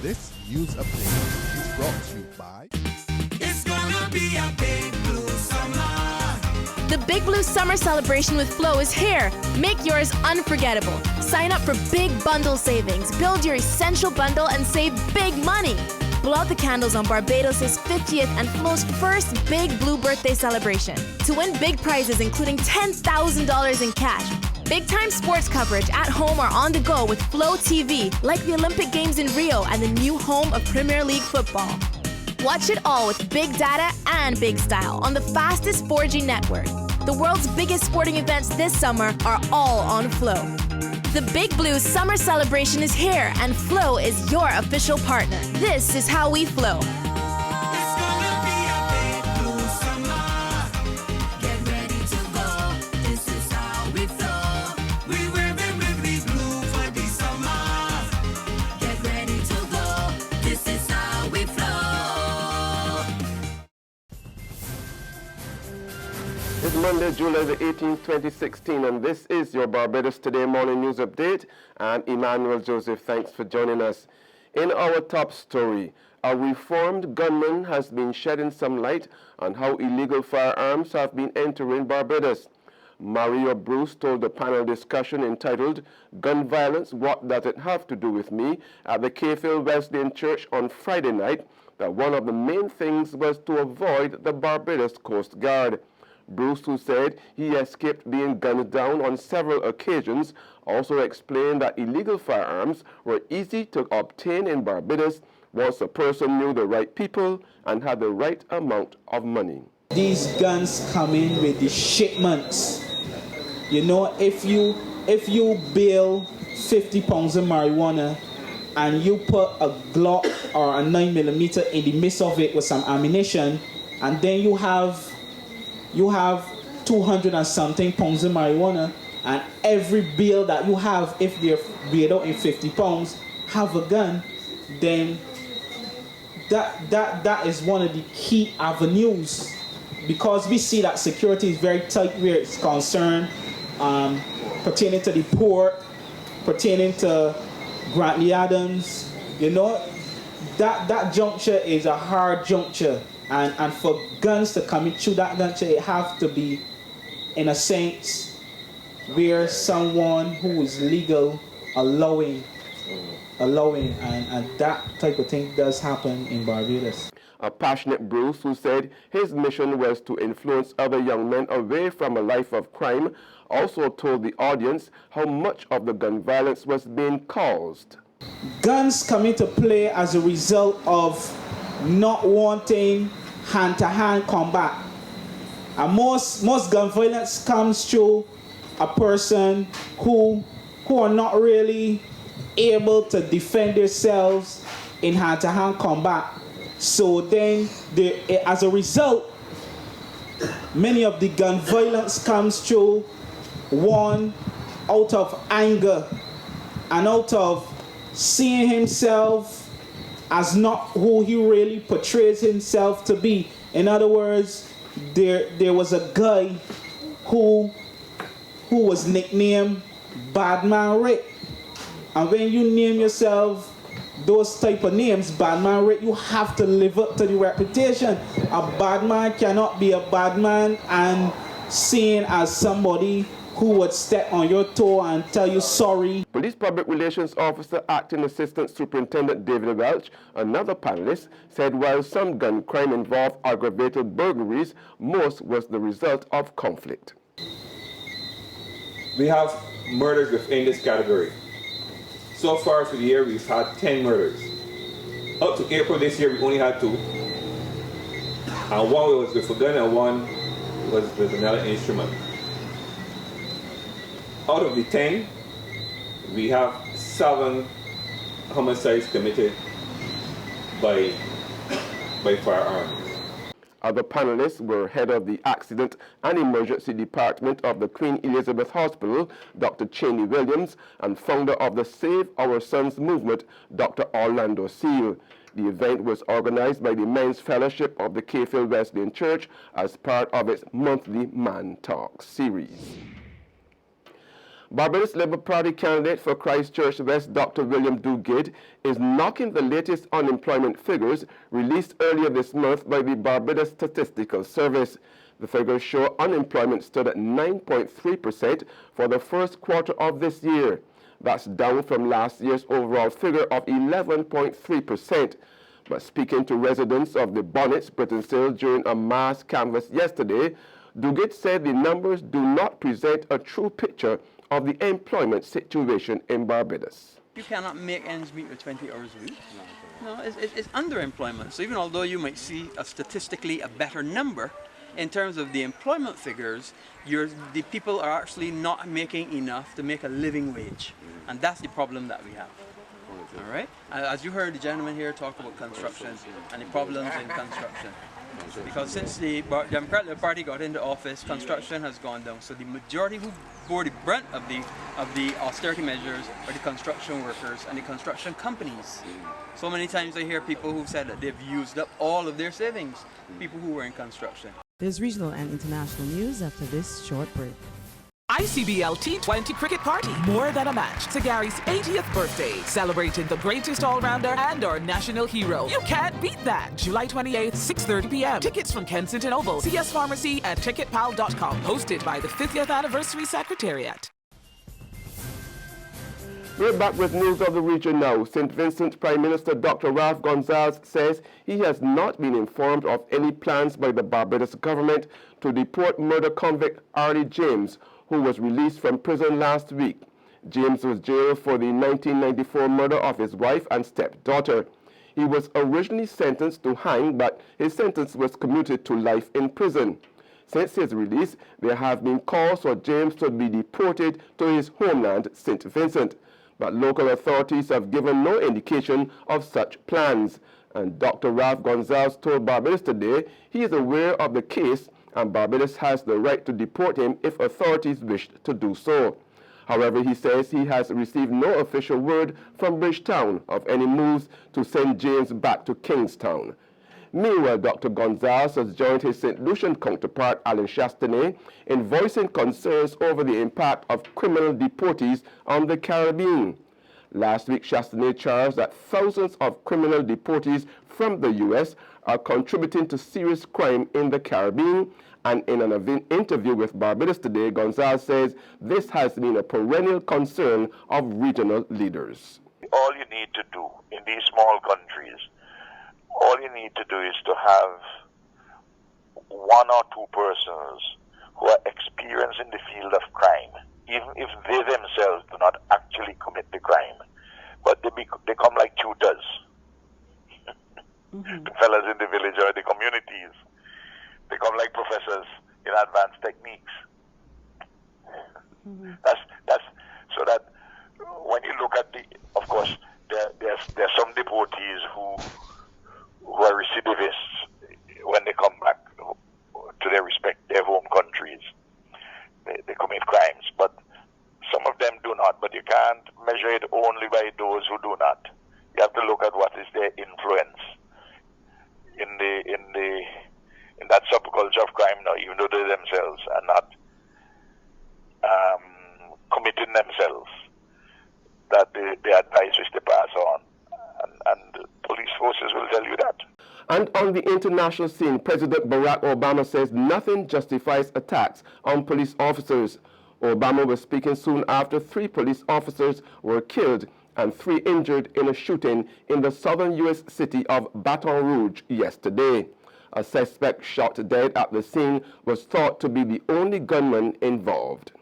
This news update is brought to you by... It's gonna be a big blue summer. The Big Blue Summer Celebration with Flow is here. Make yours unforgettable. Sign up for big bundle savings. Build your essential bundle and save big money. Blow out the candles on Barbados' 50th and Flow's first Big Blue birthday celebration. To win big prizes including $10,000 in cash. Big-time sports coverage at home or on the go with Flow TV, like the Olympic Games in Rio and the new home of Premier League football. Watch it all with big data and big style on the fastest 4G network. The world's biggest sporting events this summer are all on Flow. The Big Blue Summer Celebration is here, and Flow is your official partner. This is how we flow. It's gonna be a big blue summer. Get ready to go. This is how we flow. We wear them baby blue for the summer. Get ready to go. This is how we flow. It's Monday, July the 18th, 2016, and this is your Barbados Today Morning News Update. I'm Emmanuel Joseph. Thanks for joining us. In our top story, a reformed gunman has been shedding some light on how illegal firearms have been entering Barbados. Mario Bruce told the panel discussion entitled "Gun Violence, What Does It Have to Do With Me?" at the Cayfield Wesleyan Church on Friday night that one of the main things was to avoid the Barbados Coast Guard. Bruce, who said he escaped being gunned down on several occasions, also explained that illegal firearms were easy to obtain in Barbados once a person knew the right people and had the right amount of money. These guns come in with the shipments. You know, if you bail 50 pounds of marijuana and you put a Glock or a 9mm in the midst of it with some ammunition, and then you have 200 and something pounds of marijuana, and every bill that you have, if they're weighed out in 50 pounds, have a gun, then that is one of the key avenues, because we see that security is very tight where it's concerned, pertaining to the port, pertaining to Grantley Adams. You know, that juncture is a hard juncture. And for guns to come in through that juncture, it have to be, in a sense, where someone who is legal allowing, and that type of thing does happen in Barbados. A passionate Bruce, who said his mission was to influence other young men away from a life of crime, also told the audience how much of the gun violence was being caused. Guns come into play as a result of not wanting hand-to-hand combat. And most gun violence comes through a person who are not really able to defend themselves in hand-to-hand combat. So then, as a result, many of the gun violence comes through one out of anger and out of seeing himself as not who he really portrays himself to be. In other words, there was a guy who was nicknamed Badman Rick. And when you name yourself those type of names, Badman Rick, you have to live up to the reputation. A bad man cannot be a bad man and seen as somebody who would step on your toe and tell you sorry. Police Public Relations Officer Acting Assistant Superintendent David Welch, another panelist, said while some gun crime involved aggravated burglaries, most was the result of conflict. We have murders within this category. So far for the year, we've had 10 murders. Up to April this year, we only had 2. And one was with a gun and one was with another instrument. Out of the 10, we have 7 homicides committed by firearms. Other panelists were head of the Accident and Emergency Department of the Queen Elizabeth Hospital, Dr. Cheney Williams, and founder of the Save Our Sons movement, Dr. Orlando Seal. The event was organized by the Men's Fellowship of the Cayfield Wesleyan Church as part of its monthly Man Talk series. Barbados Labour Party candidate for Christchurch West, Dr. William Duguid, is knocking the latest unemployment figures released earlier this month by the Barbados Statistical Service. The figures show unemployment stood at 9.3% for the first quarter of this year. That's down from last year's overall figure of 11.3%. But speaking to residents of the Bonnets, Britain's during a mass canvass yesterday, Duguid said the numbers do not present a true picture of the employment situation in Barbados. You cannot make ends meet with 20 hours a week. No, it's underemployment. So even although you might see statistically a better number, in terms of the employment figures, the people are actually not making enough to make a living wage. And that's the problem that we have. All right? As you heard the gentleman here talk about construction and the problems in construction. Because since the Democratic Party got into office, construction has gone down. So the majority who bore the brunt of the austerity measures are the construction workers and the construction companies. So many times I hear people who said that they've used up all of their savings, people who were in construction. There's regional and international news after this short break. ICBL T20 Cricket Party, more than a match. To Gary's 80th birthday, celebrating the greatest all-rounder and our national hero. You can't beat that. July 28th, 6:30 p.m. Tickets from Kensington Oval, CS Pharmacy, and TicketPal.com. Hosted by the 50th Anniversary Secretariat. We're back with news of the region now. St. Vincent Prime Minister Dr. Ralph Gonzalez says he has not been informed of any plans by the Barbados government to deport murder convict Arlie James, who was released from prison last week. James was jailed for the 1994 murder of his wife and stepdaughter. He was originally sentenced to hang, but his sentence was commuted to life in prison. Since his release, there have been calls for James to be deported to his homeland, St. Vincent. But local authorities have given no indication of such plans. And Dr. Ralph Gonzalez told Barbados Today he is aware of the case and Barbados has the right to deport him if authorities wish to do so. However, he says he has received no official word from Bridgetown of any moves to send James back to Kingstown. Meanwhile, Dr. Gonzalez has joined his St. Lucian counterpart, Alan Chastanet, in voicing concerns over the impact of criminal deportees on the Caribbean. Last week, Chastanet charged that thousands of criminal deportees from the U.S. are contributing to serious crime in the Caribbean, and in an interview with Barbados Today, Gonzalez says this has been a perennial concern of regional leaders. All you need to do in these small countries, all you need to do is to have one or two persons who are experienced in the field of crime, even if they themselves do not actually commit the crime, but they come like tutors to fellas in the village or the communities. They come like professors in advanced techniques. That's so that when you look at of course, there's some deportees who are recidivists when they come back to their home countries. They commit crimes, but some of them do not. But you can't measure it only by those who do not. You have to look at what is their influence in that subculture of crime now, even though they themselves are not committing themselves, that the advice which they pass on, and police forces will tell you that. And on the international scene, President Barack Obama says nothing justifies attacks on police officers. Obama was speaking soon after 3 police officers were killed and 3 injured in a shooting in the southern U.S. city of Baton Rouge yesterday. A suspect shot dead at the scene was thought to be the only gunman involved.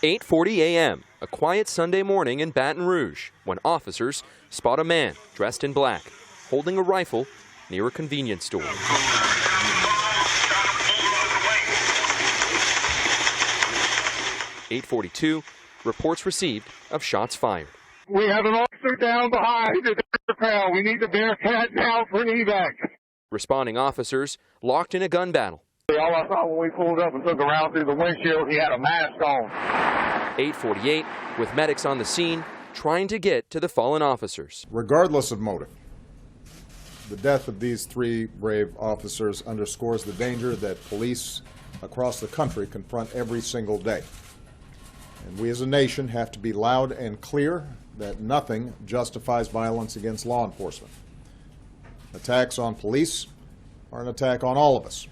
8:40 a.m., a quiet Sunday morning in Baton Rouge, when officers spot a man dressed in black, holding a rifle near a convenience store. 8:42, reports received of shots fired. We have an officer down behind the crowd. We need the Bearcat now for an evac. Responding officers locked in a gun battle. All I saw when we pulled up and took around through the windshield, he had a mask on. 8:48, with medics on the scene trying to get to the fallen officers. Regardless of motive, the death of these 3 brave officers underscores the danger that police across the country confront every single day. And we as a nation have to be loud and clear that nothing justifies violence against law enforcement. Attacks on police are an attack on all of us.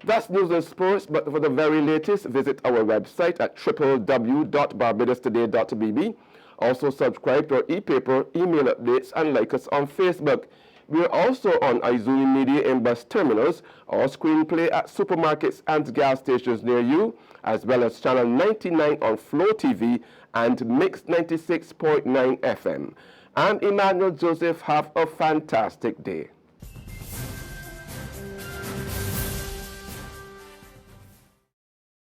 That's news and sports, but for the very latest, visit our website at www.barbadostoday.bb. Also subscribe to our e-paper, email updates, and like us on Facebook. We are also on Izuni Media in bus terminals, or screenplay at supermarkets and gas stations near you, as well as channel 99 on Flow TV and Mix 96.9 FM. I'm Emmanuel Joseph. Have a fantastic day.